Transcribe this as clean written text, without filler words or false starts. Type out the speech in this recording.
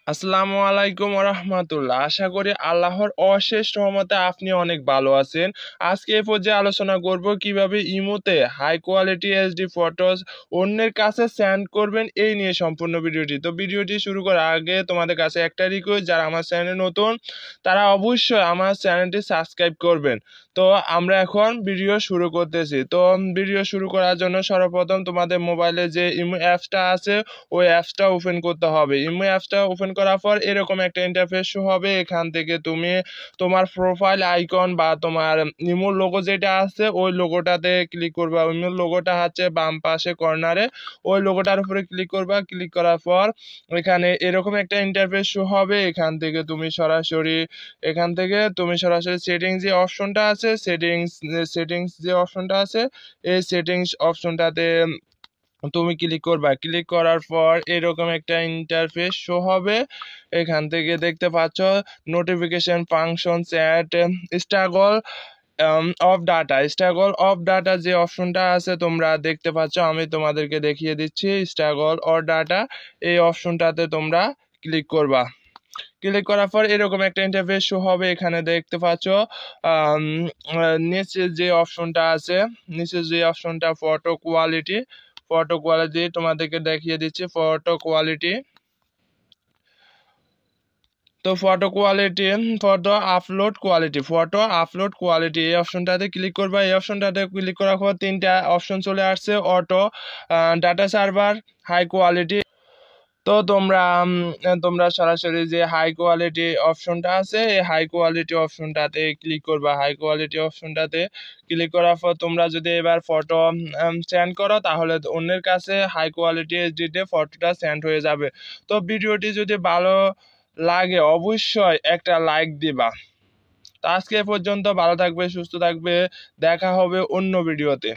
আসসালামু আলাইকুম রাহমাতুল্লাহ। আশা করি আল্লাহর অশেষ রহমতে আপনি অনেক ভালো আছেন। আজকে এই পর্যায়ে আলোচনা করব কিভাবে ইমোতে হাই কোয়ালিটি এইচডি ফটোস অন্যের কাছে সেন্ড করবেন, এই নিয়ে সম্পূর্ণ ভিডিওটি। তো ভিডিওটি শুরু করার আগে তোমাদের কাছে একটা রিকোয়েস্ট, যারা আমার চ্যানেলে নতুন তারা অবশ্যই আমার চ্যানেলটি সাবস্ক্রাইব করবেন। তো আমরা এখন ভিডিও শুরু করতেছি। তো ভিডিও শুরু করার জন্য সর্বপ্রথম তোমাদের মোবাইলে যে ইমো অ্যাপসটা আছে ওই অ্যাপসটা ওপেন করতে হবে। ইমো অ্যাপসটা ওপেন করার পর এরকম একটা ইন্টারফেস শো হবে। এখান থেকে তুমি তোমার প্রোফাইল আইকন বা তোমার ইমোর লোগো যেটা আছে ওই লোগোটাতে ক্লিক করবা। ইমোর লোগোটা হচ্ছে বাম পাশে কর্নারে, ওই লোগোটার উপরে ক্লিক করবা। ক্লিক করার পর এখানে এরকম একটা ইন্টারফেস শো হবে। এখান থেকে তুমি সরাসরি সেটিংস যে অপশনটা আছে, সেটিংস যে অপশনটা আছে এই সেটিংস অপশনটাতে তুমি ক্লিক করবা। ক্লিক করার পর এরকম একটা ইন্টারফেস শো হবে। এখান থেকে দেখতে পাচ্ছ notification function chat struggle of data যে অপশনটা আছে তোমরা দেখতে পাচ্ছ, আমি তোমাদেরকে দেখিয়ে দিচ্ছি। স্ট্রাগল অর ডাটা এই অপশনটাতে তোমরা ক্লিক করবা। ক্লিক করার পর এরকম একটা ইন্টারফেস শো হবে। এখানে দেখতে পাচ্ছ নিচে যে অপশনটা আছে, নিচে যে অপশনটা ফটো কোয়ালিটি তোমাদেরকে দেখিয়ে দিচ্ছি। ফটো আপলোড কোয়ালিটি এই অপশনটাতে ক্লিক করবা। এই অপশনটাতে ক্লিক করার পর তিনটা অপশন চলে আসছে, auto, data server, high quality. তো তোমরা সরাসরি যে হাই কোয়ালিটি অপশনটা আছে এই হাই কোয়ালিটি অপশনটাতে ক্লিক করবা। হাই কোয়ালিটি অপশনটাতে ক্লিক করার পর তোমরা যদি এবার ফটো সেন্ড করো তাহলে অন্যের কাছে হাই কোয়ালিটি এইচডিতে ফটোটা সেন্ড হয়ে যাবে। তো ভিডিওটি যদি ভালো লাগে অবশ্যই একটা লাইক দিবা। তো আজকে এ পর্যন্ত, ভালো থাকবে, সুস্থ থাকবে, দেখা হবে অন্য ভিডিওতে।